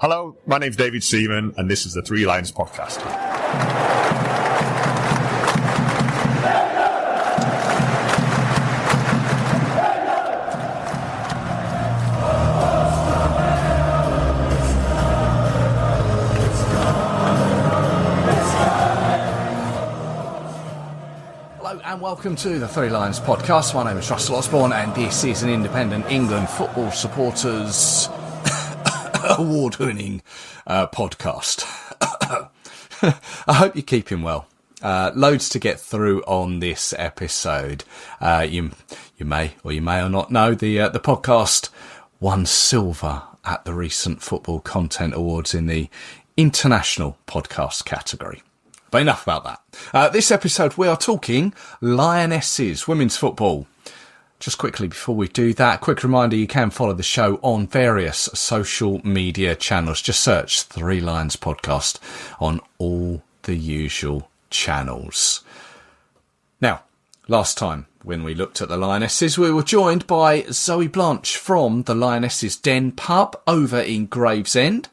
Hello, my name's David Seaman, and this is the Three Lions Podcast. Hello and welcome to the Three Lions Podcast. My name is Russell Osborne, and this is an independent England football supporters award-winning podcast. I hope you're keeping well. Loads to get through on this episode. You may or you may or not know the podcast won silver at the recent Football Content Awards in the International Podcast category. But enough about that. This episode we are talking Lionesses, women's football. Just quickly before we do that, quick reminder, you can follow the show on various social media channels. Just search Three Lions Podcast on all the usual channels. Now, last time when we looked at the Lionesses, we were joined by Zoe Blanche from the Lionesses Den pub over in Gravesend.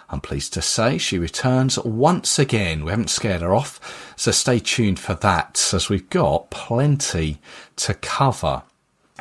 I'm pleased to say she returns once again. We haven't scared her off, so stay tuned for that, as we've got plenty to cover.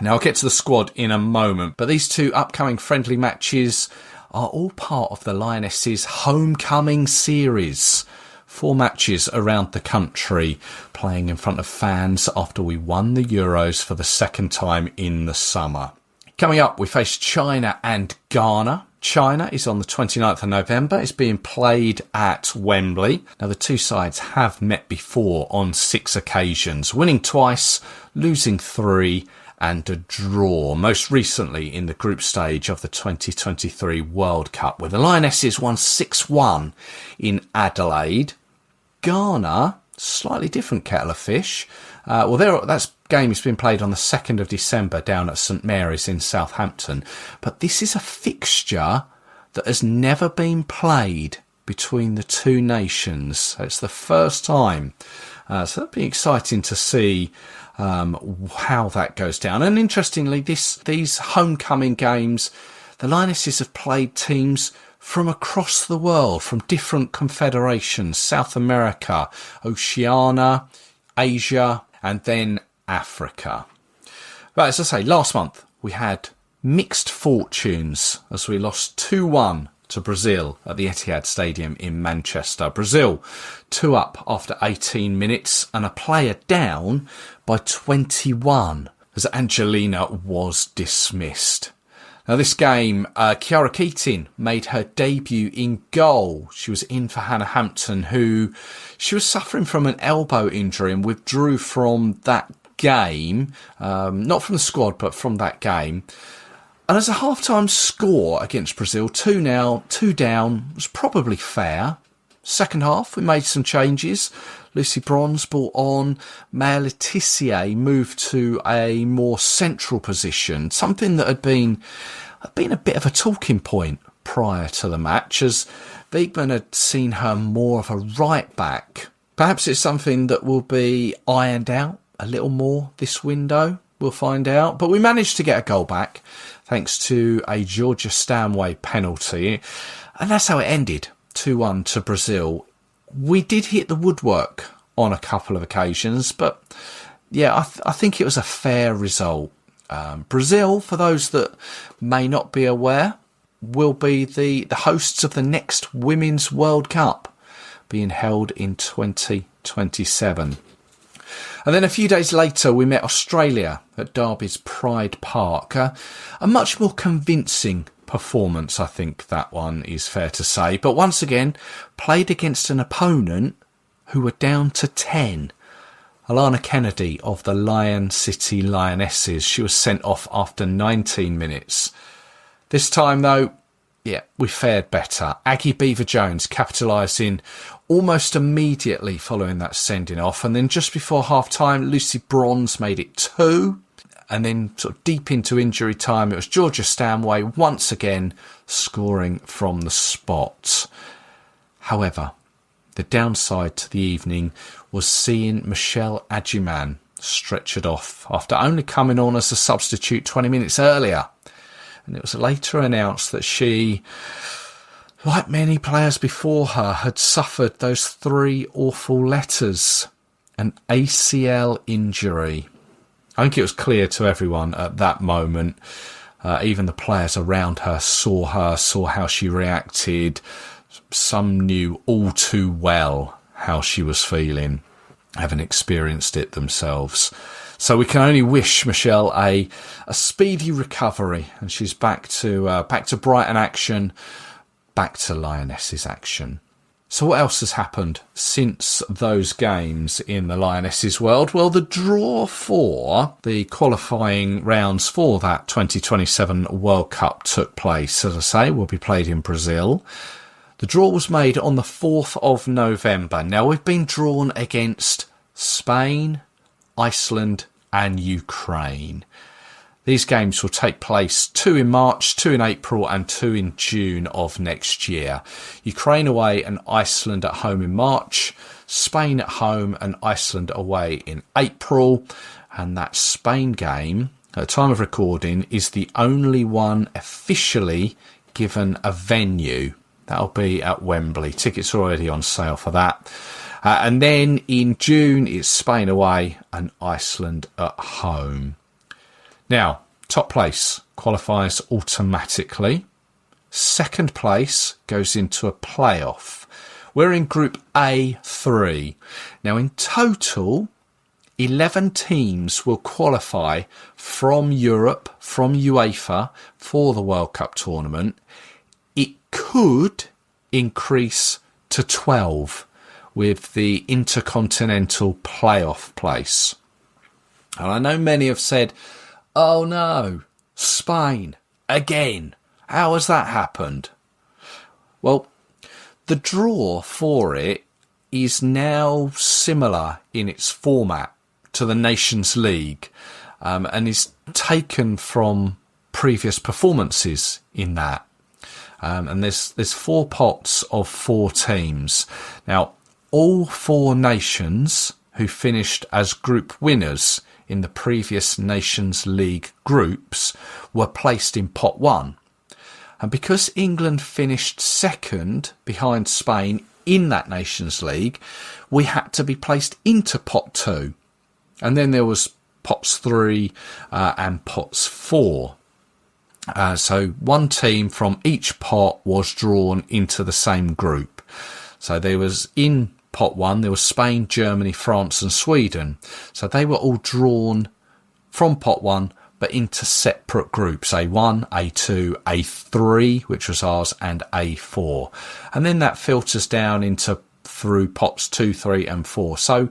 Now, I'll get to the squad in a moment, but these two upcoming friendly matches are all part of the Lionesses Homecoming series. 4 matches around the country, playing in front of fans after we won the Euros for the second time in the summer. Coming up, we face China and Ghana. China is on the 29th of November. It's being played at Wembley. Now, the two sides have met before on 6 occasions, winning twice, losing 3, and a draw, most recently in the group stage of the 2023 World Cup, where the Lionesses won 6-1 in Adelaide. Ghana, slightly different kettle of fish. That game has been played on the 2nd of December down at St Mary's in Southampton. But this is a fixture that has never been played between the two nations. It's the first time. So that'll be exciting to see how that goes down. And interestingly, these homecoming games, the Lionesses have played teams from across the world, from different confederations, South America, Oceania, Asia, and then Africa. But as I say, last month we had mixed fortunes as we lost 2-1 to Brazil at the Etihad Stadium in Manchester. Brazil 2 up after 18 minutes and a player down by 21 as Angelina was dismissed. Now, this game, Chiara Keating made her debut in goal. She was in for Hannah Hampton, who she was suffering from an elbow injury and withdrew from that game, not from the squad, but from that game. And as a half-time score against Brazil, 2-0, 2 down, was probably fair. Second half, we made some changes. Lucy Bronze brought on. Maya Letitia moved to a more central position, something that had been a bit of a talking point prior to the match, as Beekman had seen her more of a right back. Perhaps it's something that will be ironed out a little more this window. We'll find out. But we managed to get a goal back thanks to a Georgia Stanway penalty. And that's how it ended, 2-1 to Brazil. We did hit the woodwork on a couple of occasions, but yeah, I think it was a fair result. Brazil, for those that may not be aware, will be the hosts of the next Women's World Cup, being held in 2027. And then a few days later, we met Australia at Derby's Pride Park. A much more convincing performance, I think that one is fair to say. But once again, played against an opponent who were down to 10. Alana Kennedy of the Lion City Lionesses. She was sent off after 19 minutes. This time, though, yeah, we fared better. Aggie Beaver-Jones capitalising almost immediately following that sending off. And then just before half-time, Lucy Bronze made it 2. And then sort of deep into injury time, it was Georgia Stanway once again scoring from the spot. However, the downside to the evening was seeing Michelle Agyman stretchered off after only coming on as a substitute 20 minutes earlier. And it was later announced that she like many players before her, had suffered those 3 awful letters, an ACL injury. I think it was clear to everyone at that moment. Even the players around her saw how she reacted. Some knew all too well how she was feeling, having experienced it themselves. So we can only wish Michelle a speedy recovery, and she's back to Brighton action, back to Lionesses action. So what else has happened since those games in the Lionesses world? Well, the draw for the qualifying rounds for that 2027 World Cup took place. As I say, will be played in Brazil. The draw was made on the 4th of November. Now, we've been drawn against Spain, Iceland and Ukraine. These games will take place 2 in March, 2 in April and 2 in June of next year. Ukraine away and Iceland at home in March, Spain at home and Iceland away in April. And that Spain game, at the time of recording, is the only one officially given a venue. That'll be at Wembley. Tickets are already on sale for that. And then in June, it's Spain away and Iceland at home. Now, top place qualifies automatically. Second place goes into a playoff. We're in Group A3. Now, in total, 11 teams will qualify from Europe, from UEFA, for the World Cup tournament. It could increase to 12 with the intercontinental playoff place. And I know many have said, oh no, Spain, again. How has that happened? Well, the draw for it is now similar in its format to the Nations League, and is taken from previous performances in that. And there's 4 pots of 4 teams. Now, all 4 nations who finished as group winners in the previous Nations League groups were placed in pot 1. And because England finished second behind Spain in that Nations League, we had to be placed into pot 2. And then there was pots 3 and pots 4. So one team from each pot was drawn into the same group. So there was in pot 1, there was Spain, Germany, France and Sweden. So they were all drawn from pot 1, but into separate groups, A1, A2, A3, which was ours, and A4. And then that filters down through pots 2, 3 and 4. So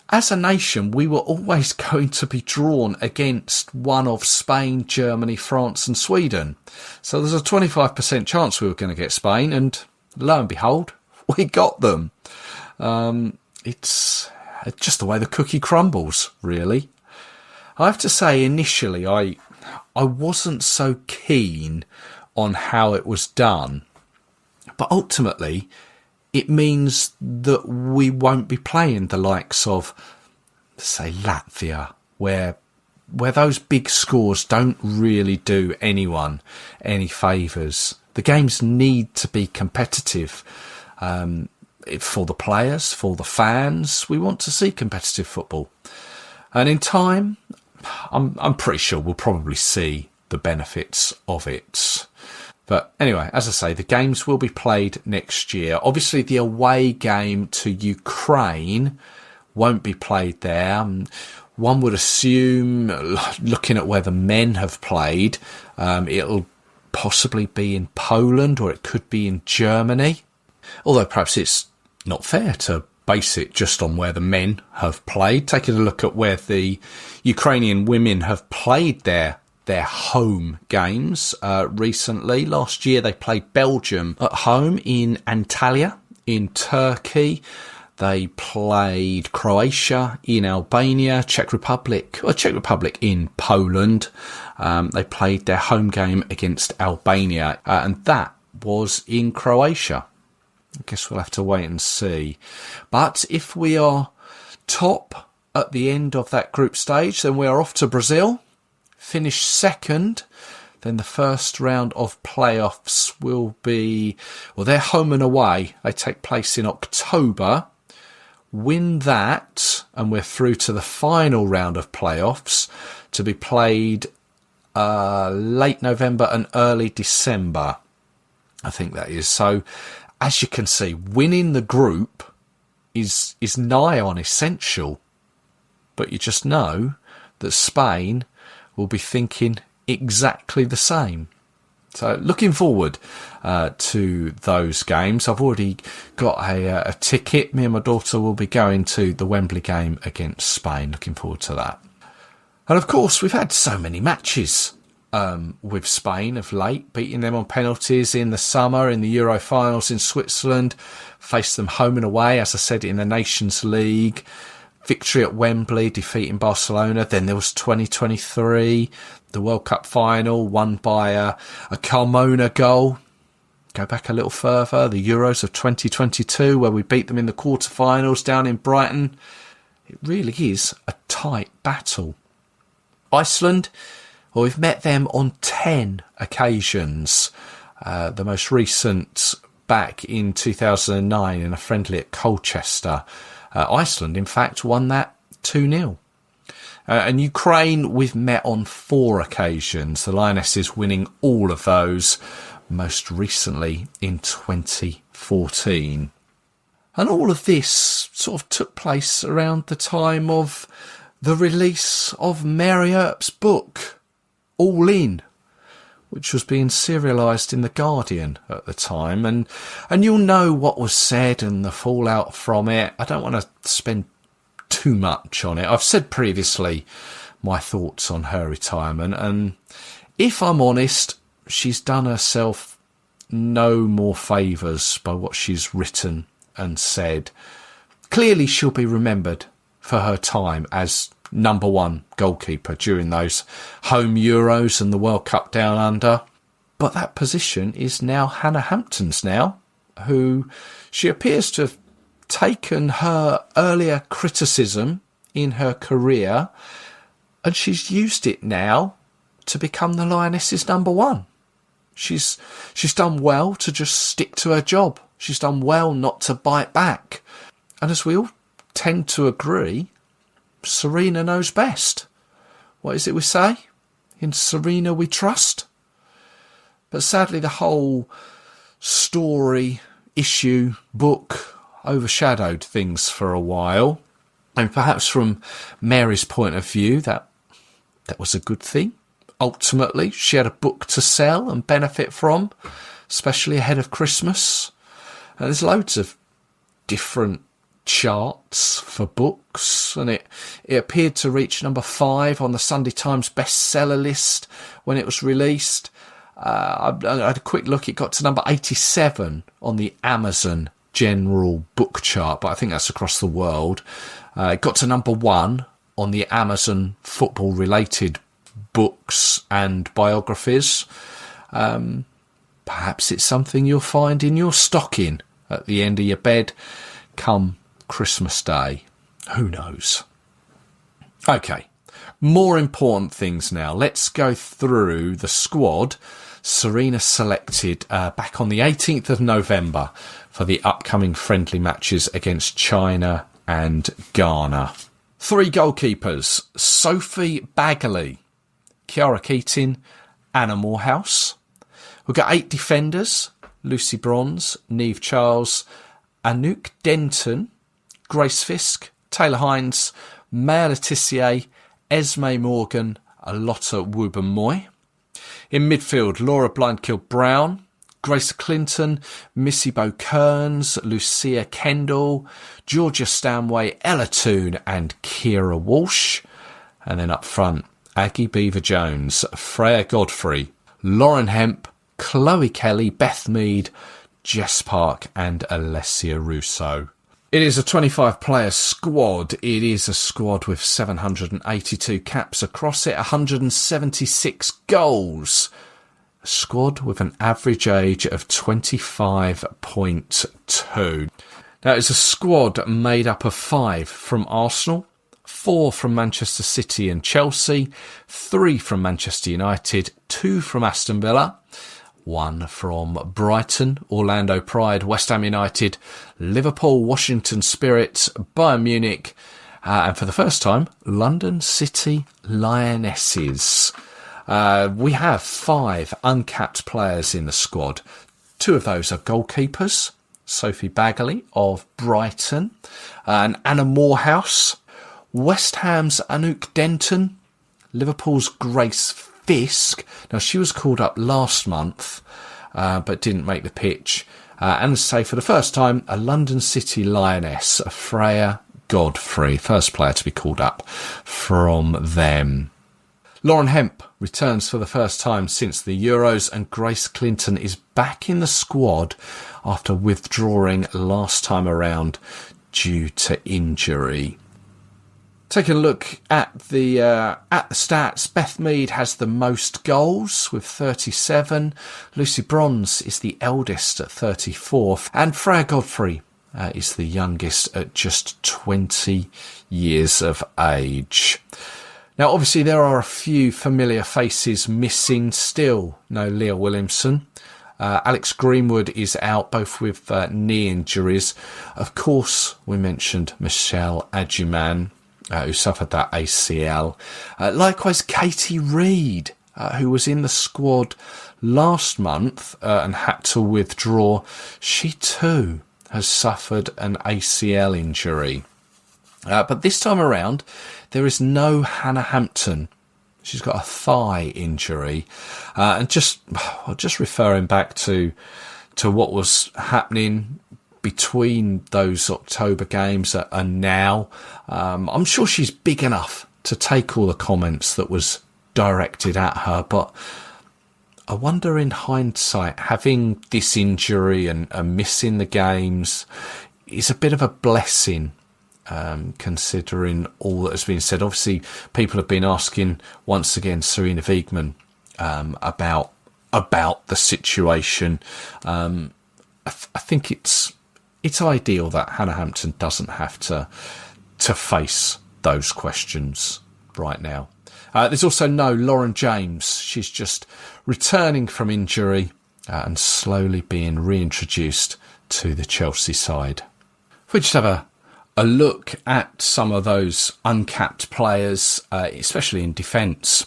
as a nation, we were always going to be drawn against one of Spain, Germany, France and Sweden. So there's a 25% chance we were going to get Spain, and lo and behold, we got them. It's just the way the cookie crumbles, really. I have to say, initially, I wasn't so keen on how it was done. But ultimately, it means that we won't be playing the likes of, say, Latvia, where those big scores don't really do anyone any favours. The games need to be competitive. For the players, for the fans, we want to see competitive football. And in time, I'm pretty sure we'll probably see the benefits of it. But anyway, as I say, the games will be played next year. Obviously, the away game to Ukraine won't be played there. One would assume, looking at where the men have played, it'll possibly be in Poland, or it could be in Germany. Although perhaps it's not fair to base it just on where the men have played. Taking a look at where the Ukrainian women have played their home games recently. Last year they played Belgium at home in Antalya in Turkey. They played Croatia in Albania, Czech Republic in Poland. They played their home game against Albania, and that was in Croatia. I guess we'll have to wait and see. But if we are top at the end of that group stage, then we are off to Brazil, finish second, then the first round of playoffs will be, well, they're home and away. They take place in October. Win that, and we're through to the final round of playoffs to be played late November and early December. I think that is. So, as you can see, winning the group is nigh on essential. But you just know that Spain will be thinking exactly the same. So looking forward to those games. I've already got a ticket. Me and my daughter will be going to the Wembley game against Spain. Looking forward to that. And of course, we've had so many matches with Spain of late, beating them on penalties in the summer, in the Euro finals in Switzerland, faced them home and away, as I said, in the Nations League. Victory at Wembley, defeating Barcelona. Then there was 2023, the World Cup final, won by a Carmona goal. Go back a little further, the Euros of 2022, where we beat them in the quarterfinals down in Brighton. It really is a tight battle. Iceland, well, we've met them on 10 occasions. The most recent back in 2009 in a friendly at Colchester. Iceland, in fact, won that 2-0. And Ukraine, we've met on 4 occasions. The Lionesses winning all of those, most recently in 2014. And all of this sort of took place around the time of the release of Mary Earp's book, All In, which was being serialised in The Guardian at the time. And you'll know what was said and the fallout from it. I don't want to spend too much on it. I've said previously my thoughts on her retirement. And if I'm honest, she's done herself no more favours by what she's written and said. Clearly she'll be remembered for her time as number 1 goalkeeper during those home Euros and the World Cup down under. But that position is now Hannah Hampton's now, who she appears to have taken her earlier criticism in her career and she's used it now to become the Lionesses number 1. She's done well to just stick to her job. She's done well not to bite back. And as we all tend to agree, Serena knows best. What is it we say? In Serena we trust. But sadly the whole story, issue, book overshadowed things for a while. And perhaps from Mary's point of view, that was a good thing. Ultimately, she had a book to sell and benefit from, especially ahead of Christmas. And there's loads of different charts for books, and it appeared to reach number 5 on the Sunday Times bestseller list when it was released. I had a quick look, it got to number 87 on the Amazon general book chart, but I think that's across the world. It got to number 1 on the Amazon football related books and biographies. Perhaps it's something you'll find in your stocking at the end of your bed come Christmas Day. Who knows? Okay, more important things now. Let's go through the squad Serena selected back on the 18th of November for the upcoming friendly matches against China and Ghana. 3 goalkeepers: Sophie Baggerly, Chiara Keating, Anna Morehouse. We've got 8 defenders: Lucy Bronze, Niamh Charles, Anouk Denton, Grace Fisk, Taylor Hines, Maya Letitia, Esme Morgan, Lotta Wubben-Moy. In midfield, Laura Blindkill-Brown, Grace Clinton, Missy Bo-Kearns, Lucia Kendall, Georgia Stanway, Ella Toone and Kira Walsh. And then up front, Aggie Beaver-Jones, Freya Godfrey, Lauren Hemp, Chloe Kelly, Beth Mead, Jess Park and Alessia Russo. It is a 25-player squad. It is a squad with 782 caps across it, 176 goals. A squad with an average age of 25.2. Now, it's a squad made up of 5 from Arsenal, 4 from Manchester City and Chelsea, 3 from Manchester United, 2 from Aston Villa, 1 from Brighton, Orlando Pride, West Ham United, Liverpool, Washington Spirit, Bayern Munich, and for the first time, London City Lionesses. We have 5 uncapped players in the squad. 2 of those are goalkeepers, Sophie Baggerly of Brighton and Anna Morehouse, West Ham's Anouk Denton, Liverpool's Grace Fisk. Now, she was called up last month, but didn't make the pitch. And say for the first time, a London City Lioness, Freya Godfrey, first player to be called up from them. Lauren Hemp returns for the first time since the Euros, and Grace Clinton is back in the squad after withdrawing last time around due to injury. Taking a look at the stats, Beth Mead has the most goals with 37. Lucy Bronze is the eldest at 34, and Freya Godfrey is the youngest at just 20 years of age. Now, obviously, there are a few familiar faces missing still. No Leah Williamson. Alex Greenwood is out, both with knee injuries. Of course, we mentioned Michelle Adjuman, who suffered that ACL. Likewise, Katie Reid, who was in the squad last month and had to withdraw. She too has suffered an ACL injury. But this time around, there is no Hannah Hampton. She's got a thigh injury. And just referring back to what was happening between those October games and now, I'm sure she's big enough to take all the comments that was directed at her. But I wonder, in hindsight, having this injury and missing the games is a bit of a blessing. Considering all that has been said. Obviously, people have been asking once again Sarina Wiegman about the situation. I think it's ideal that Hannah Hampton doesn't have to face those questions right now. There's also no Lauren James. She's just returning from injury and slowly being reintroduced to the Chelsea side. If we just have a look at some of those uncapped players, especially in defence.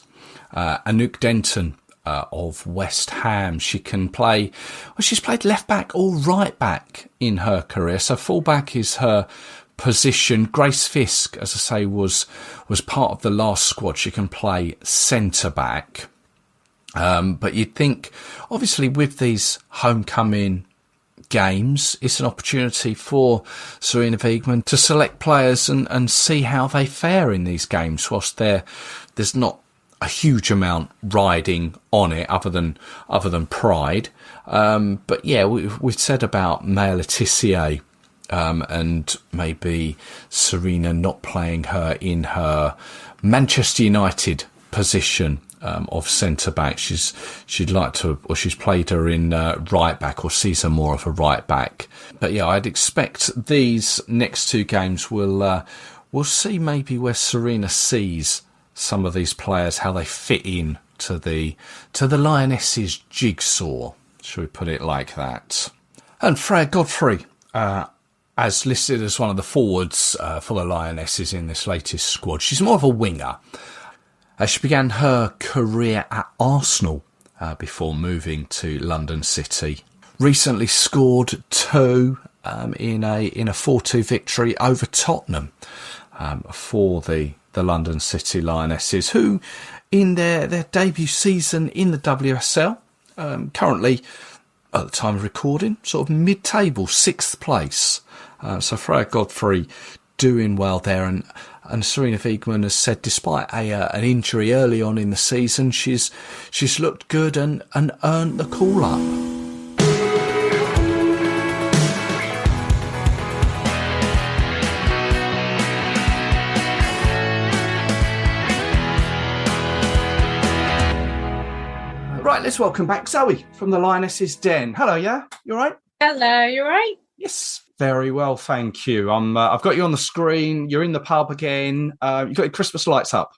Anouk Denton of West Ham. She can play, well, she's played left back or right back in her career. So full back is her position. Grace Fisk, as I say, was part of the last squad. She can play centre back. But you'd think, obviously, with these homecoming games, it's an opportunity for Sarina Wiegman to select players and see how they fare in these games, whilst there's not a huge amount riding on it other than pride. But yeah, we've said about Maya Letitia and maybe Sarina not playing her in her Manchester United position of centre back. She'd like to, or she's played her in right back, or sees her more of a right back. But yeah, I'd expect these next 2 games we'll see maybe where Sarina sees some of these players, how they fit in to the Lionesses jigsaw, shall we put it like that. And Freya Godfrey, as listed as one of the forwards for the Lionesses in this latest squad. She's more of a winger. She began her career at Arsenal before moving to London City. Recently scored 2 in a 4-2 victory over Tottenham for the London City Lionesses, who in their debut season in the WSL, currently at the time of recording, sort of mid-table, 6th place. So Freya Godfrey doing well there, and Sarina Wiegman has said, despite an injury early on in the season, she's looked good and earned the call up. Right, let's welcome back Zoe from the Lionesses Den. Hello, yeah? You all right? Hello, you all right? Yes, Very well, thank you. I've got you on the screen. You're in the pub again. You've got your Christmas lights up.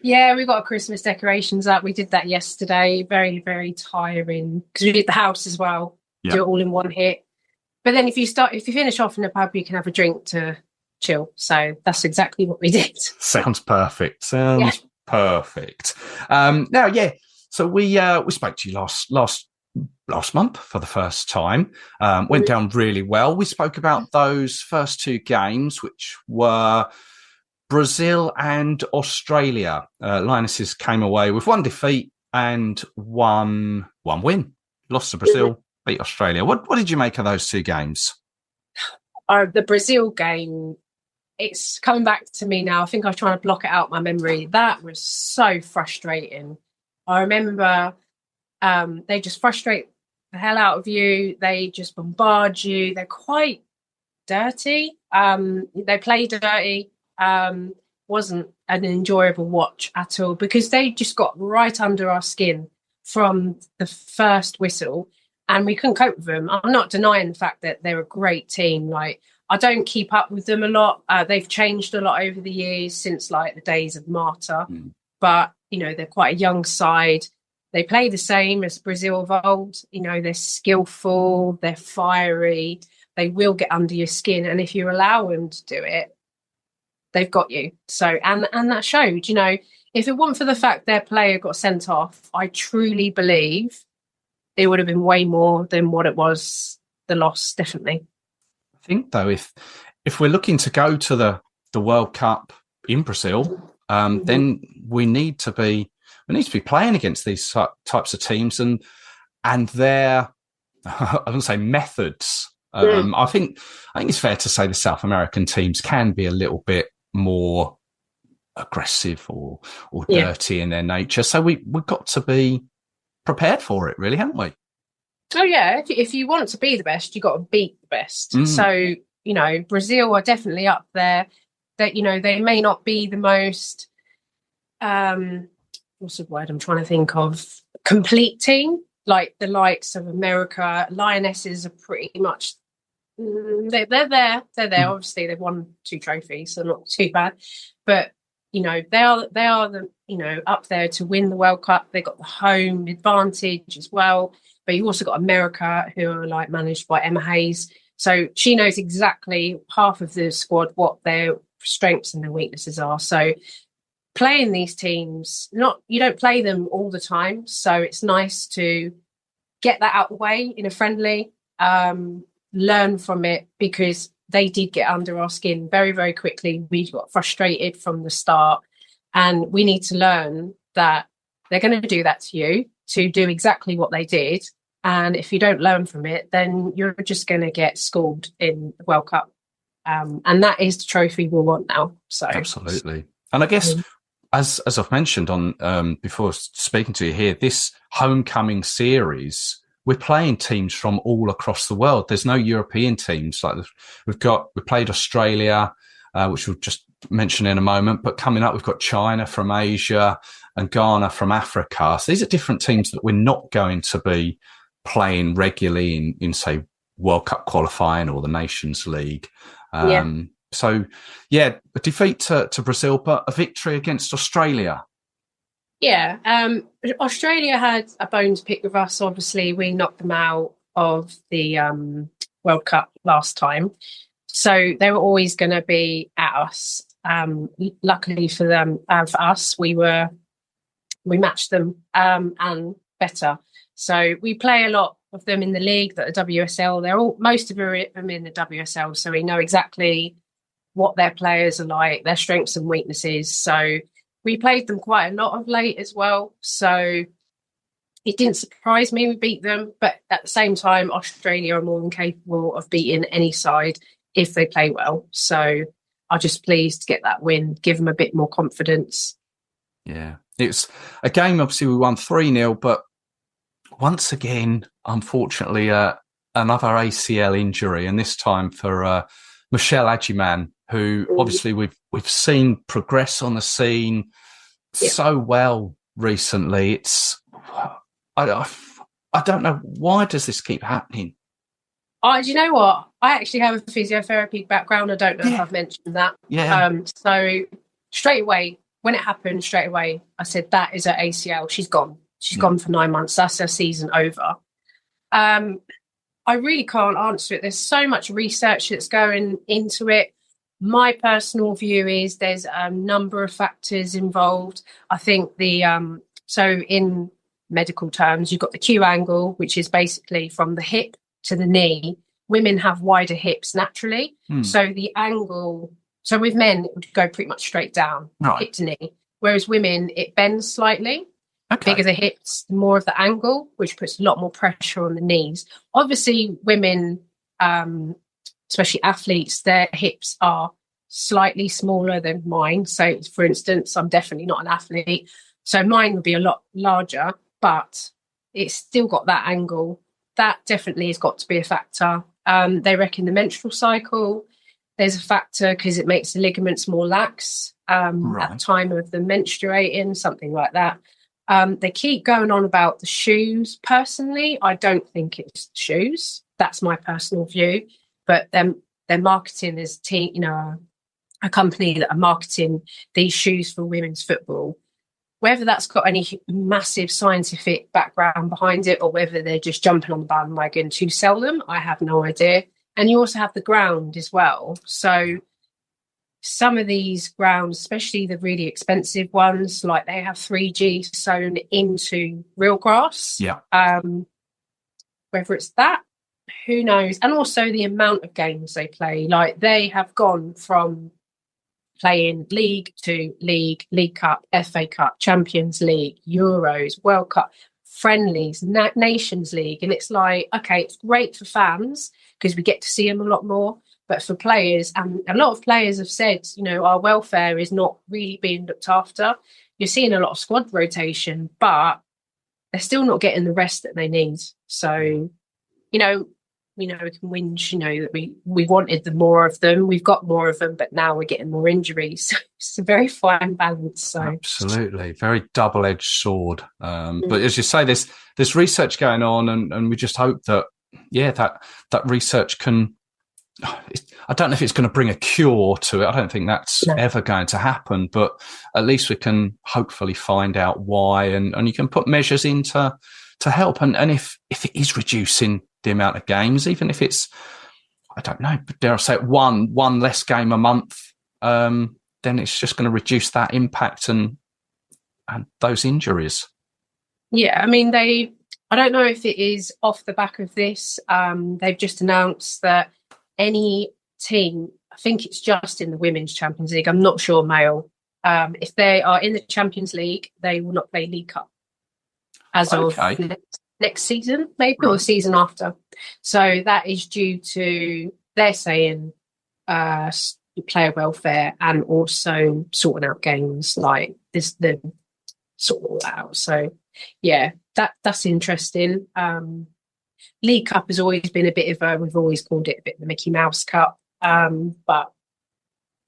Yeah, we got our Christmas decorations up. We did that yesterday. Very, very tiring because we did the house as well. Yeah. Do it all in one hit. But then if you finish off in the pub, you can have a drink to chill. So that's exactly what we did. Sounds perfect. Perfect. Now, yeah. So we spoke to you last month for the first time. Went down really well. We spoke about those first two games, which were Brazil and Australia. Lionesses came away with one defeat and one win. Lost to Brazil, beat Australia. What did you make of those two games? The Brazil game, it's coming back to me now. I think I was trying to block it out my memory. That was so frustrating. I remember they just frustrate the hell out of you. They just bombard you. They're quite dirty. They play dirty. Wasn't an enjoyable watch at all because they just got right under our skin from the first whistle and we couldn't cope with them. I'm not denying the fact that they're a great team. Like, I don't keep up with them a lot. They've changed a lot over the years since like the days of Marta, but you know, they're quite a young side. They play the same as Brazil of old. You know, they're skillful, they're fiery, they will get under your skin. And if you allow them to do it, they've got you. So, and that showed, you know, if it weren't for the fact their player got sent off, I truly believe it would have been way more than what it was, the loss, definitely. I think, though, if we're looking to go to the World Cup in Brazil, then we need to be playing against these types of teams and their, I wouldn't say methods. I think it's fair to say the South American teams can be a little bit more aggressive or dirty in their nature. So we've got to be prepared for it, really, haven't we? Oh yeah, if you want to be the best, you got to beat the best. So, you know, Brazil are definitely up there. That, you know, they may not be the most what's the word I'm trying to think of, complete team, like the likes of America. Lionesses are pretty much they're there. Obviously they've won 2 trophies, so not too bad, but you know, they are the, you know, up there to win the World Cup. They got the home advantage as well, but you also got America, who are like managed by Emma Hayes, so she knows exactly half of the squad what their strengths and their weaknesses are. So playing these teams, you don't play them all the time, so it's nice to get that out of the way in a friendly, learn from it, because they did get under our skin very, very quickly. We got frustrated from the start, and we need to learn that they're going to do that to you, to do exactly what they did. And if you don't learn from it, then you're just going to get schooled in the World Cup. And that is the trophy we want now. So absolutely. And I guess, as I've mentioned on before speaking to you here, this homecoming series, we're playing teams from all across the world. There's no European teams. Like we played Australia, which we'll just mention in a moment, but coming up, we've got China from Asia and Ghana from Africa. So these are different teams that we're not going to be playing regularly in say, World Cup qualifying or the Nations League. So, yeah, a defeat to Brazil, but a victory against Australia. Yeah, Australia had a bone to pick with us. Obviously, we knocked them out of the World Cup last time, so they were always going to be at us. Luckily for them and for us, we matched them and better. So we play a lot of them in the league, that the WSL. Most of them in the WSL, so we know exactly what their players are like, their strengths and weaknesses. So we played them quite a lot of late as well. So it didn't surprise me we beat them, but at the same time, Australia are more than capable of beating any side if they play well. So I'm just pleased to get that win, give them a bit more confidence. Yeah, it's a game, obviously we won 3-0, but once again, unfortunately, another ACL injury, and this time for Michelle Agyman, who obviously we've seen progress on the scene so well recently. It's I don't know, why does this keep happening? Do you know what? I actually have a physiotherapy background. I don't know if I've mentioned that. Yeah. So straight away, when it happened, straight away, I said, that is her ACL. She's gone. She's gone for 9 months. That's her season over. I really can't answer it. There's so much research that's going into it. My personal view is there's a number of factors involved. I think so in medical terms, you've got the Q angle, which is basically from the hip to the knee. Women have wider hips naturally. So the angle, so with men, it would go pretty much straight down, hip to knee. Whereas women, it bends slightly. Okay. Bigger the hips, the more of the angle, which puts a lot more pressure on the knees. Obviously, women, especially athletes, their hips are slightly smaller than mine. So, for instance, I'm definitely not an athlete. So mine would be a lot larger, but it's still got that angle. That definitely has got to be a factor. They reckon the menstrual cycle, there's a factor because it makes the ligaments more lax at the time of the menstruating, something like that. They keep going on about the shoes. Personally, I don't think it's shoes. That's my personal view. But their marketing is a company that are marketing these shoes for women's football. Whether that's got any massive scientific background behind it or whether they're just jumping on the bandwagon to sell them, I have no idea. And you also have the ground as well. So some of these grounds, especially the really expensive ones, like they have 3G sewn into real grass. Yeah. Whether it's that, who knows? And also the amount of games they play. Like they have gone from playing league to league, League Cup, FA Cup, Champions League, Euros, World Cup, friendlies, Nations League. And it's like, okay, it's great for fans because we get to see them a lot more. But for players, and a lot of players have said, our welfare is not really being looked after. You're seeing a lot of squad rotation, but they're still not getting the rest that they need. So, we can whinge, that we wanted the more of them. We've got more of them, but now we're getting more injuries. It's a very fine balance. So absolutely, very double-edged sword. But as you say, there's research going on, and we just hope that that research can. I don't know if it's going to bring a cure to it. I don't think that's ever going to happen, but at least we can hopefully find out why, and you can put measures in to help. And if it is reducing the amount of games, even if it's, I don't know, dare I say it, one less game a month, then it's just going to reduce that impact and those injuries. Yeah, I mean, I don't know if it is off the back of this. They've just announced that any team, I think it's just in the Women's Champions League, I'm not sure male, if they are in the Champions League, they will not play League Cup as of next season, maybe, or the season after. So that is due to, they're saying, player welfare and also sorting out games like this, the sort all that out. So yeah, that's interesting. League Cup has always been a bit of we've always called it a bit the Mickey Mouse Cup. But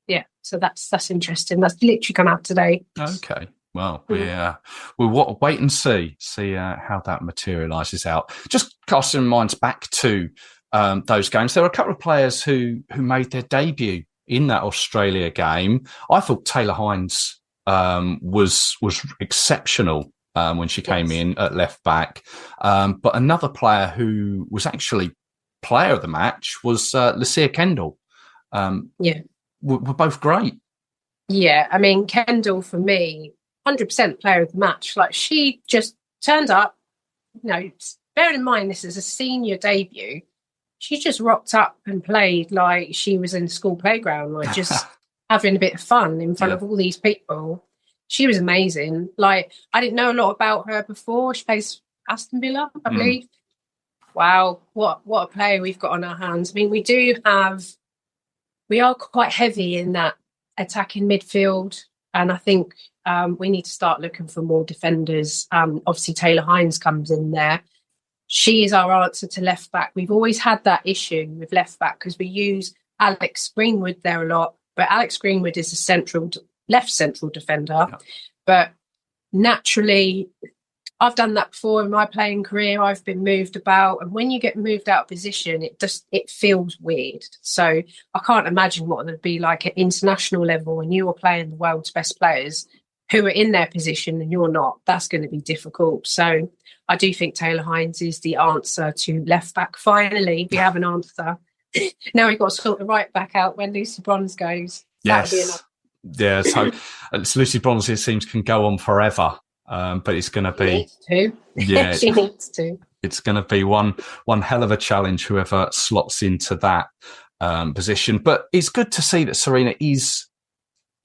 yeah, so that's interesting. That's literally come out today. Okay. Well, we'll wait and see how that materialises out. Just casting minds back to those games, there were a couple of players who made their debut in that Australia game. I thought Taylor Hines was exceptional when she came in at left back. But another player who was actually player of the match was Lucia Kendall. Were both great. Yeah, I mean, Kendall, for me, 100% player of the match. Like, she just turned up, bearing in mind this is a senior debut, she just rocked up and played like she was in the school playground, like just having a bit of fun in front of all these people. She was amazing. Like, I didn't know a lot about her before. She plays Aston Villa, I believe. Wow, what a player we've got on our hands. I mean, we are quite heavy in that attacking midfield, and I think we need to start looking for more defenders. Obviously, Taylor Hines comes in there. She is our answer to left back. We've always had that issue with left back because we use Alex Greenwood there a lot, but Alex Greenwood is a left central defender. Yeah. But naturally, I've done that before in my playing career. I've been moved about, and when you get moved out of position, it feels weird. So I can't imagine what it would be like at international level when you are playing the world's best players who are in their position and you're not. That's going to be difficult. So I do think Taylor Hines is the answer to left back. Finally, we have an answer. Now we've got to sort the right back out when Lucy Bronze goes. Yes. Yeah, so Lucy Bronze, it seems, can go on forever. But it's going to be... She needs to. Yeah, she needs to. It's going to be one hell of a challenge, whoever slots into that position. But it's good to see that Sarina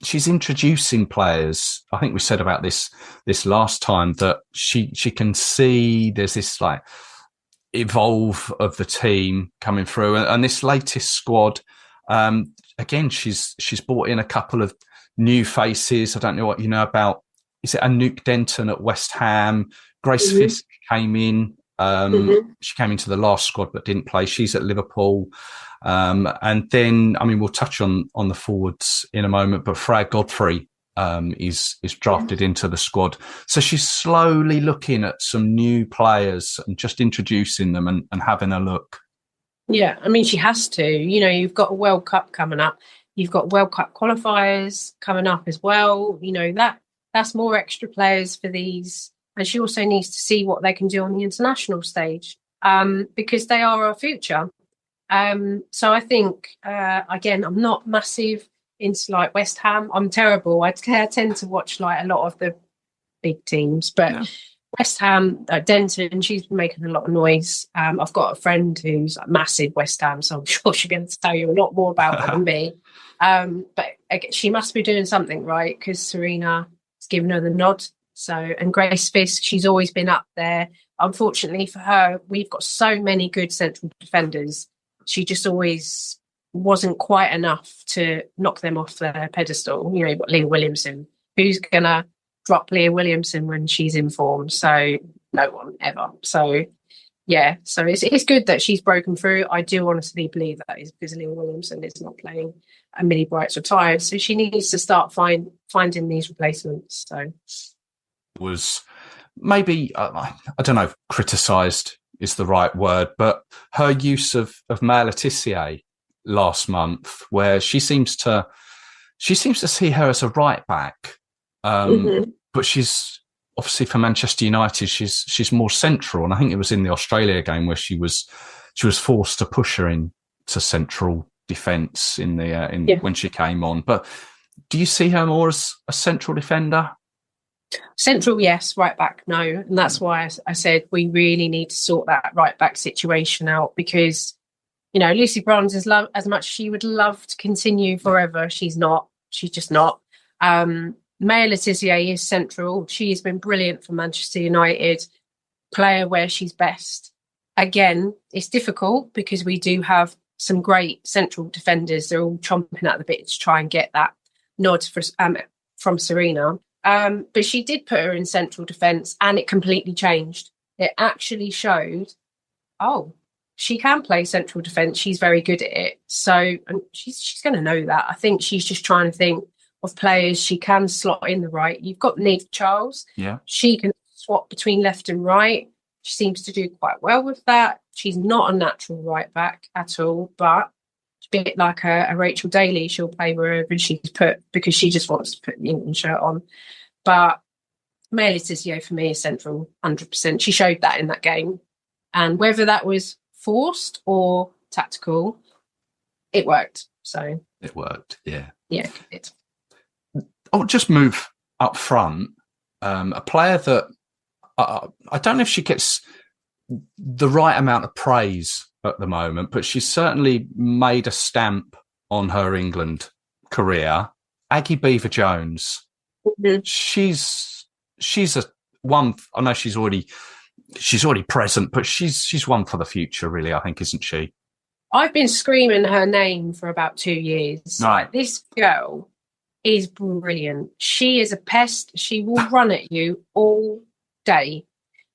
she's introducing players. I think we said about this last time, that she can see there's this like evolve of the team coming through, and this latest squad, again, she's brought in a couple of new faces. I don't know what you know about. Is it Anouk Denton at West Ham? Grace Fisk came in. She came into the last squad but didn't play. She's at Liverpool. And then, I mean, we'll touch on the forwards in a moment, but Freya Godfrey is drafted into the squad. So she's slowly looking at some new players and just introducing them and having a look. Yeah, I mean, she has to. You know, you've got a World Cup coming up. You've got World Cup qualifiers coming up as well. You know, that's more extra players for these. And she also needs to see what they can do on the international stage, because they are our future. So I think, again, I'm not massive into like West Ham. I'm terrible. I tend to watch like a lot of the big teams, but West Ham, Denton, she's been making a lot of noise. I've got a friend who's a massive West Ham, so I'm sure she'll be able to tell you a lot more about it than me. But she must be doing something right, because Sarina has given her the nod. So, and Grace Fisk, she's always been up there. Unfortunately for her, we've got so many good central defenders. She just always wasn't quite enough to knock them off their pedestal. You know, you've got Leah Williamson. Who's going to drop Leah Williamson when she's in form? So no one ever. So, yeah. So it's good that she's broken through. I do honestly believe that is because Leah Williamson is not playing and Millie Bright's retired. So she needs to start finding these replacements. So was maybe, I don't know if criticised is the right word, but her use of Maya Letitia last month, where she seems to see her as a right back, but she's obviously for Manchester United, she's more central, and I think it was in the Australia game where she was forced to push her into central defence when she came on. But do you see her more as a central defender? Central, yes. Right back, no. And that's why I said we really need to sort that right back situation out, because, you know, Lucy Bronze is as much as she would love to continue forever. She's not. She's just not. Maya Letitia is central. She has been brilliant for Manchester United, player where she's best. Again, it's difficult because we do have some great central defenders. They're all chomping at the bit to try and get that nod from Sarina. But she did put her in central defence, and it completely changed. It actually showed, she can play central defence. She's very good at it. So, and she's going to know that. I think she's just trying to think of players she can slot in the right. You've got Neve Charles. Yeah. She can swap between left and right. She seems to do quite well with that. She's not a natural right back at all, but a bit like a Rachel Daly, she'll play wherever she's put because she just wants to put the England shirt on. But Maya Letitia for me is central, 100%. She showed that in that game. And whether that was forced or tactical, it worked. So it worked, yeah. Yeah, it. I'll just move up front. A player that I don't know if she gets the right amount of praise at the moment, but she's certainly made a stamp on her England career. Aggie Beever-Jones. Mm-hmm. She's a one. I know she's already present, but she's one for the future, really. I think, isn't she? I've been screaming her name for about 2 years. Right. This girl is brilliant. She is a pest. She will run at you all day,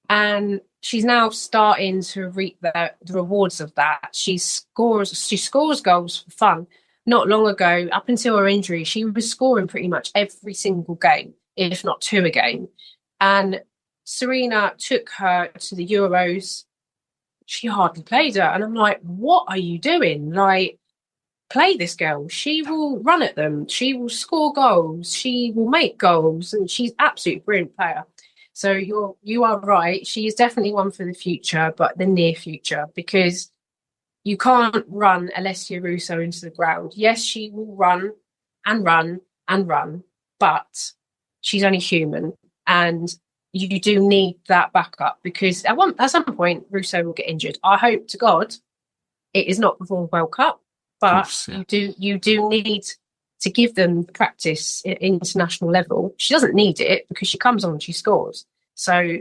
and she's now starting to reap the rewards of that. She scores goals for fun. Not long ago, up until her injury, she was scoring pretty much every single game, if not two a game. And Serena took her to the Euros. She hardly played her. And I'm like, what are you doing? Like, play this girl. She will run at them. She will score goals. She will make goals. And she's absolutely brilliant player. So you are right. She is definitely one for the future, but the near future, because you can't run Alessia Russo into the ground. Yes, she will run and run and run, but she's only human. And you do need that backup, because at some point Russo will get injured. I hope to God it is not before the World Cup, but course, yeah. you do need to give them practice at international level. She doesn't need it because she comes on and she scores. So,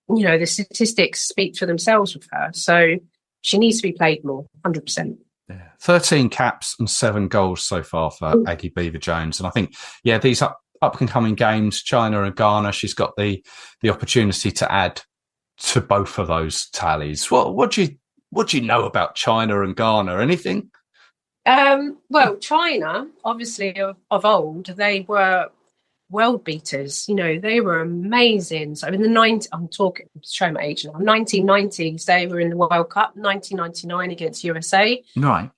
the statistics speak for themselves with her. So she needs to be played more, 100%. Yeah. 13 caps and 7 goals so far for Aggie Beever-Jones. And I think, these up-and-coming games, China and Ghana, she's got the opportunity to add to both of those tallies. What do you know about China and Ghana? Anything? Well, China, obviously of old, they were world beaters. They were amazing. So in the I'm showing my age now. 1990s, they were in the World Cup. 1999 against USA. Right.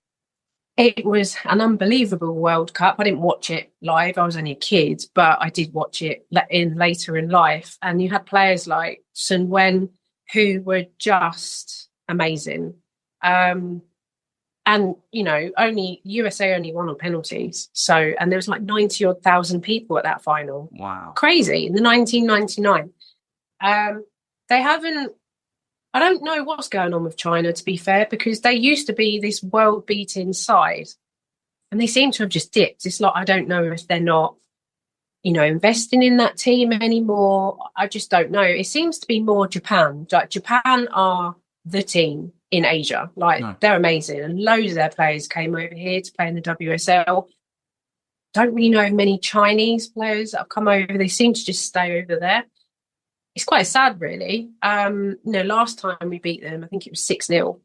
It was an unbelievable World Cup. I didn't watch it live. I was only a kid, but I did watch it later in life. And you had players like Sun Wen, who were just amazing. And, only USA only won on penalties. So, and there was like 90-odd thousand people at that final. Wow. Crazy. In the 1999. They haven't, I don't know what's going on with China, to be fair, because they used to be this world-beating side. And they seem to have just dipped. It's like, I don't know if they're not, investing in that team anymore. I just don't know. It seems to be more Japan. Like, Japan are the team in Asia. They're amazing. And loads of their players came over here to play in the WSL. Don't really know many Chinese players that have come over. They seem to just stay over there. It's quite sad, really. Last time we beat them, I think it was 6-0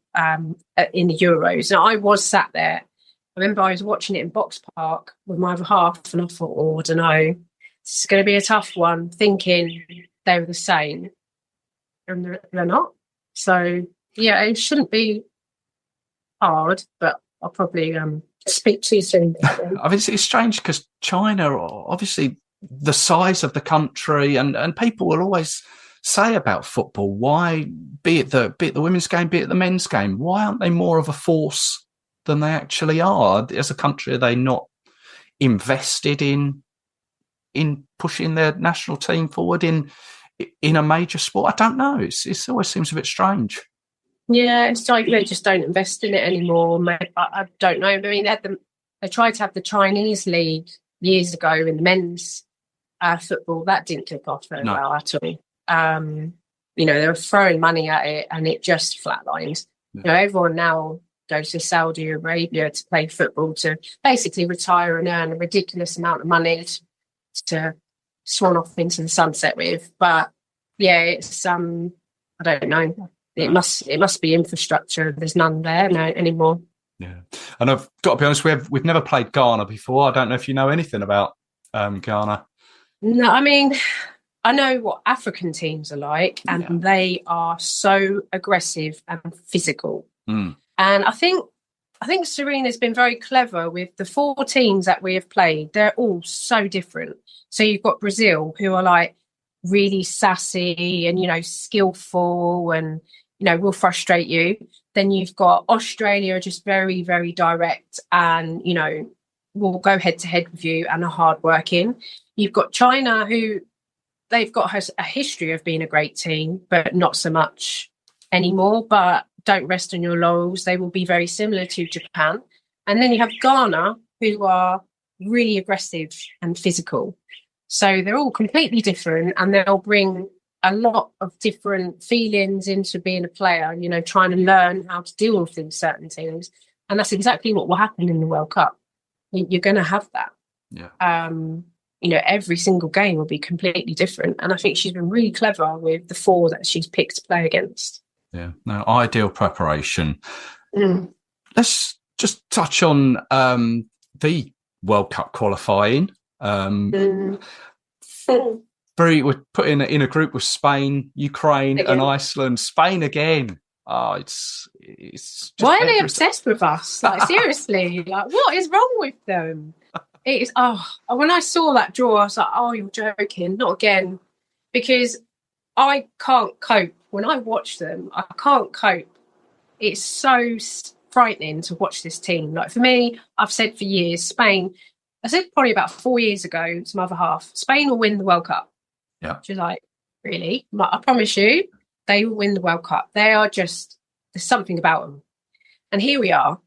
in the Euros. Now, I was sat there. I remember I was watching it in Box Park with my other half, and I thought, I don't know, this is going to be a tough one, thinking they were the same. And they're not. So, it shouldn't be hard, but I'll probably speak too soon. I mean, it's strange because China, obviously, the size of the country, and people will always say about football, why, be it the women's game, be it the men's game, why aren't they more of a force than they actually are? As a country, are they not invested in pushing their national team forward in a major sport? I don't know. It always seems a bit strange. Yeah, it's like they just don't invest in it anymore. I don't know. I mean, they tried to have the Chinese league years ago in the men's football. That didn't kick off very well at all. They were throwing money at it, and it just flatlined. Yeah. Everyone now goes to Saudi Arabia to play football, to basically retire and earn a ridiculous amount of money to swan off into the sunset with. But it's I don't know. It must be infrastructure. There's none there anymore. Yeah, and I've got to be honest, we've never played Ghana before. I don't know if you know anything about Ghana. No, I mean, I know what African teams are like, and they are so aggressive and physical. And I think Serena's been very clever with the 4 teams that we have played. They're all so different. So you've got Brazil, who are like really sassy and skillful and will frustrate you. Then you've got Australia, just very, very direct and will go head to head with you and are hardworking. You've got China, who they've got a history of being a great team, but not so much anymore. But don't rest on your laurels. They will be very similar to Japan. And then you have Ghana, who are really aggressive and physical. So they're all completely different, and they'll bring a lot of different feelings into being a player, trying to learn how to deal with these certain things. And that's exactly what will happen in the World Cup. You're going to have that. Yeah. Every single game will be completely different. And I think she's been really clever with the 4 that she's picked to play against. Yeah, no, ideal preparation. Let's just touch on the World Cup qualifying. we're put in a group with Spain, Ukraine, and Iceland. Spain again. Oh, it's just why are they obsessed with us? Like, seriously, like, what is wrong with them? It is. Oh, when I saw that draw, I was like, oh, you're joking, not again, because I can't cope when I watch them. I can't cope. It's so frightening to watch this team. Like, for me, I've said for years, Spain. I said probably about 4 years ago to my other half, Spain will win the World Cup. Yeah, she's like, really? I'm like, I promise you. They will win the World Cup. They are just, there's something about them. And here we are.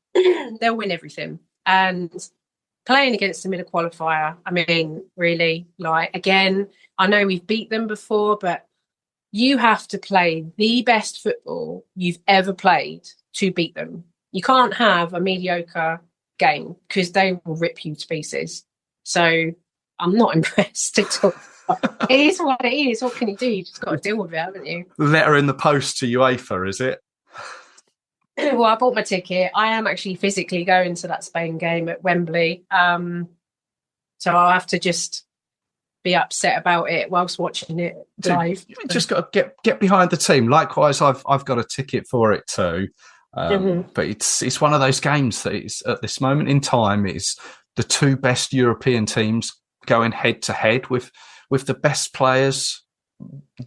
They'll win everything. And playing against them in a qualifier, I mean, really, like, again, I know we've beat them before, but you have to play the best football you've ever played to beat them. You can't have a mediocre game because they will rip you to pieces. So I'm not impressed at all. It is what it is. What can you do? You just got to deal with it, haven't you? Letter in the post to UEFA, is it? Well, I bought my ticket. I am actually physically going to that Spain game at Wembley. So I'll have to just be upset about it whilst watching it live. You just got to get behind the team. Likewise, I've got a ticket for it too. But it's one of those games that it's, at this moment in time, it's the two best European teams going head to head with the best players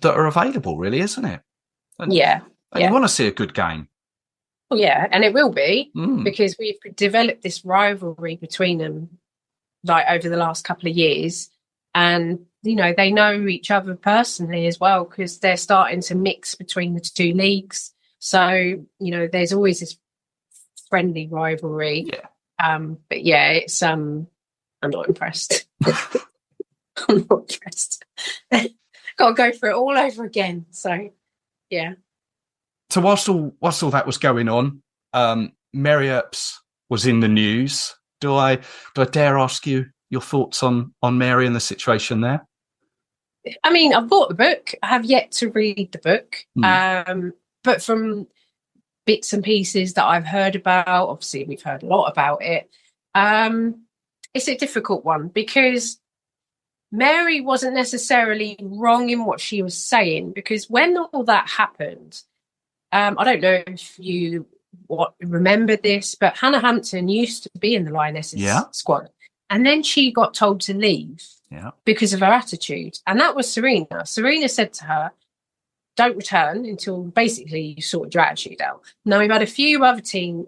that are available, really, isn't it? And you want to see a good game. Well, yeah, and it will be because we've developed this rivalry between them like over the last couple of years. And, you know, they know each other personally as well because they're starting to mix between the two leagues. So, you know, there's always this friendly rivalry. Yeah. But yeah, it's I'm not impressed. I'm not impressed. Got to go through it all over again. So, yeah. So whilst all that was going on, Mary Earps was in the news. Do I dare ask you your thoughts on Mary and the situation there? I mean, I've bought the book. I have yet to read the book. But from bits and pieces that I've heard about, obviously we've heard a lot about it. It's a difficult one because Mary wasn't necessarily wrong in what she was saying, because when all that happened, I don't know if you remember this, but Hannah Hampton used to be in the Lionesses squad. And then she got told to leave because of her attitude. And that was Serena. Serena said to her, don't return until basically you sort your attitude out. Now, we've had a few other team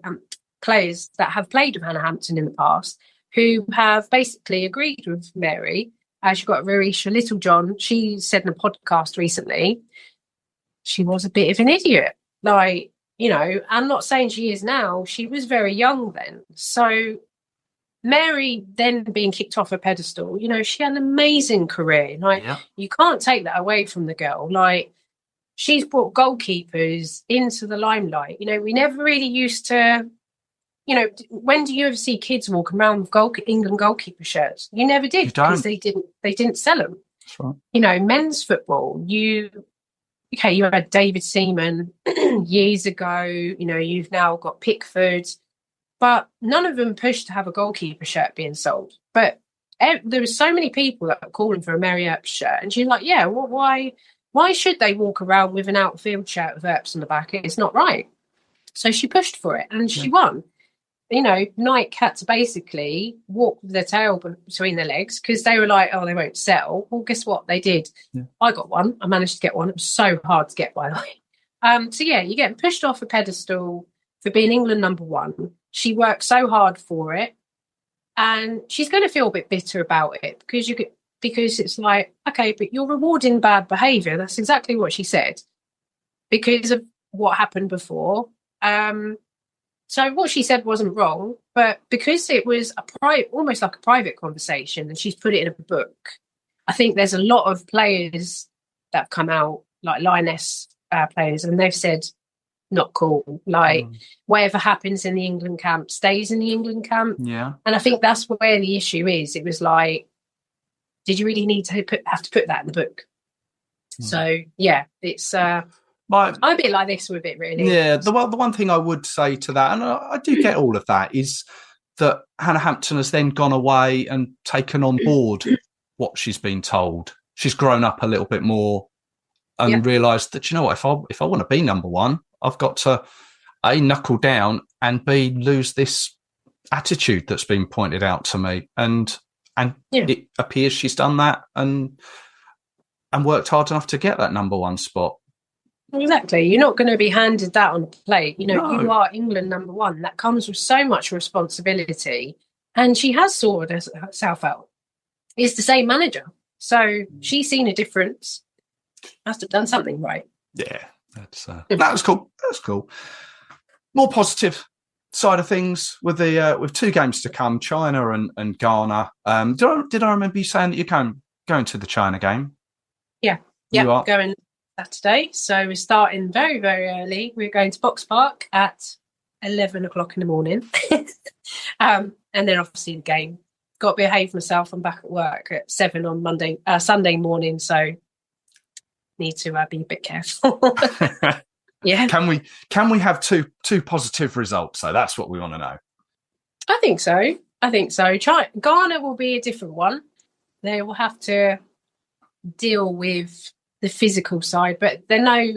players that have played with Hannah Hampton in the past who have basically agreed with Mary. She got Marisha Littlejohn. She said in a podcast recently, she was a bit of an idiot. Like, you know, I'm not saying she is now. She was very young then. So Mary then being kicked off a pedestal, you know, she had an amazing career. Like, you can't take that away from the girl. Like, she's brought goalkeepers into the limelight. You know, we never really used to, you know, when do you ever see kids walking around with England goalkeeper shirts? You never did because they didn't sell them. That's right. You know, men's football, you had David Seaman years ago, you know, you've now got Pickford, but none of them pushed to have a goalkeeper shirt being sold. But there were so many people that were calling for a Mary Earps shirt. And she's like, yeah, well, why should they walk around with an outfield shirt with Earps on the back? It's not right. So she pushed for it and she won. You know, Nike had to basically walk with their tail between their legs because they were like, oh, they won't sell. Well, guess what? They did. Yeah. I got one. I managed to get one. It was so hard to get, by the way. So, yeah, you're getting pushed off a pedestal for being England number one. She worked so hard for it. And she's going to feel a bit bitter about it because it's like, okay, but you're rewarding bad behaviour. That's exactly what she said because of what happened before. So what she said wasn't wrong, but because it was almost like a private conversation, and she's put it in a book, I think there's a lot of players that have come out, like Lioness players, and they've said, not cool. Like, whatever happens in the England camp stays in the England camp. Yeah. And I think that's where the issue is. It was like, did you really need to have to put that in the book? So, yeah, it's... I'm a bit like this with it, really. Yeah, the one thing I would say to that, and I do get all of that, is that Hannah Hampton has then gone away and taken on board what she's been told. she's grown up a little bit more and realised that, you know what, if I want to be number one, I've got to A, knuckle down, and B, lose this attitude that's been pointed out to me. And it appears she's done that and worked hard enough to get that number one spot. Exactly. You're not going to be handed that on a plate. You know, No. You are England number one. That comes with so much responsibility. And she has sorted herself out. It's the same manager. So she's seen a difference. Must have done something right. Yeah, that was cool. That's cool. More positive side of things with the with 2 games to come, China and Ghana. Did I remember you saying that you're going to the China game? Yeah, going Saturday. So we're starting very, very early. We're going to Box Park at 11 o'clock in the morning. And then obviously the game. Got to behave myself. I'm back at work at 7 on Sunday morning. So need to be a bit careful. Yeah. Can we have two positive results? So that's what we want to know. I think so. Ghana will be a different one. They will have to deal with the physical side, but they're no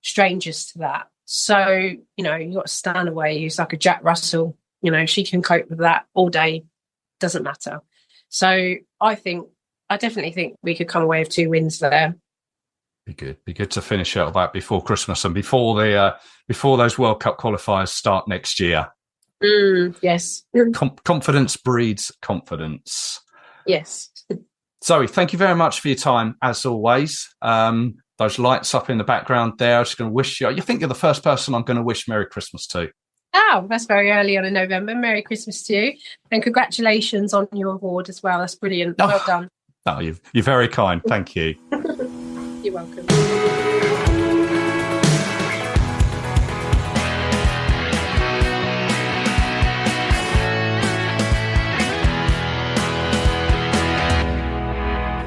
strangers to that. So, you know, you've got Stanaway, who's like a Jack Russell. You know, she can cope with that all day. Doesn't matter. So I definitely think we could come away with 2 wins there. Be good to finish out that before Christmas and before those World Cup qualifiers start next year. Yes. Confidence breeds confidence. Yes. Zoe, thank you very much for your time, as always. Those lights up in the background there, I'm just going to wish you... You think you're the first person I'm going to wish Merry Christmas to. Oh, that's very early on in November. Merry Christmas to you. And congratulations on your award as well. That's brilliant. Well done. Oh, you're very kind. Thank you. You're welcome.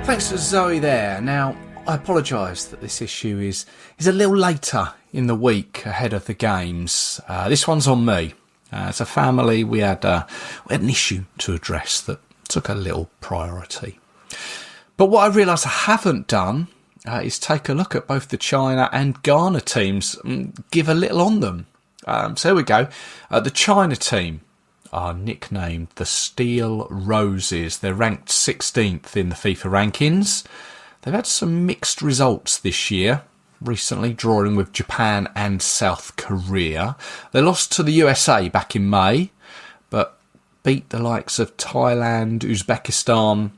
Thanks to Zoe there. Now, I apologise that this issue is a little later in the week ahead of the games. This one's on me. As a family, we had an issue to address that took a little priority. But what I realise I haven't done is take a look at both the China and Ghana teams and give a little on them. So here we go. The China team are nicknamed the Steel Roses. They're ranked 16th in the FIFA rankings. They've had some mixed results this year, recently drawing with Japan and South Korea. They lost to the USA back in May, but beat the likes of Thailand, Uzbekistan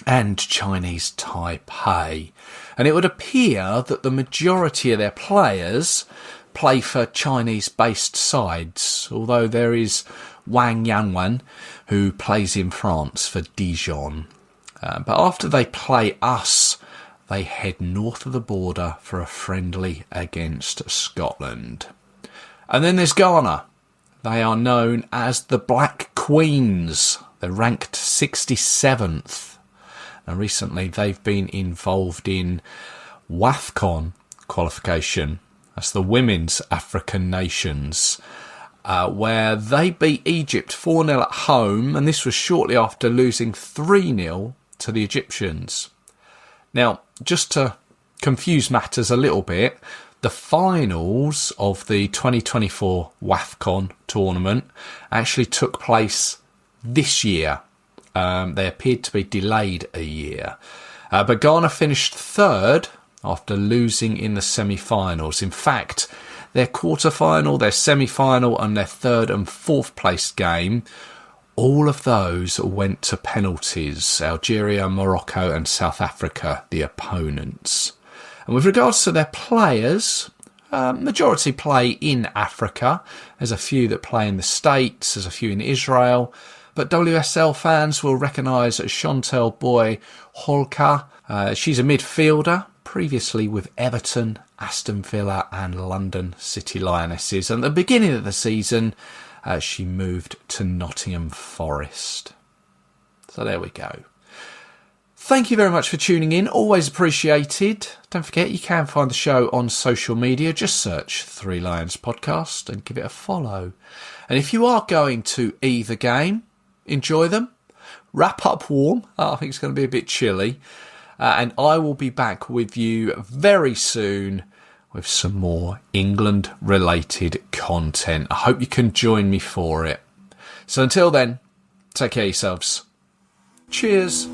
and Chinese Taipei. And it would appear that the majority of their players play for Chinese-based sides, although there is Wang Yanwen, who plays in France for Dijon. But after they play us, they head north of the border for a friendly against Scotland. And then there's Ghana. They are known as the Black Queens. They're ranked 67th. And recently they've been involved in WAFCON qualification. That's the Women's African Nations, where they beat Egypt 4-0 at home, and this was shortly after losing 3-0 to the Egyptians. Now, just to confuse matters a little bit, the finals of the 2024 WAFCON tournament actually took place this year. They appeared to be delayed a year. But Ghana finished third after losing in the semi-finals. In fact, their quarter-final, their semi-final and their third and fourth place game, all of those went to penalties. Algeria, Morocco and South Africa, the opponents. And with regards to their players, majority play in Africa. There's a few that play in the States, there's a few in Israel. But WSL fans will recognise Chantel Boy Holka. She's a midfielder, previously with Everton, Aston Villa and London City Lionesses. And at the beginning of the season, she moved to Nottingham Forest. So there we go. Thank you very much for tuning in. Always appreciated. Don't forget, you can find the show on social media. Just search Three Lions Podcast and give it a follow. And if you are going to either game, enjoy them. Wrap up warm. I think it's going to be a bit chilly. and I will be back with you very soon with some more England-related content. I hope you can join me for it. So until then, take care of yourselves. Cheers.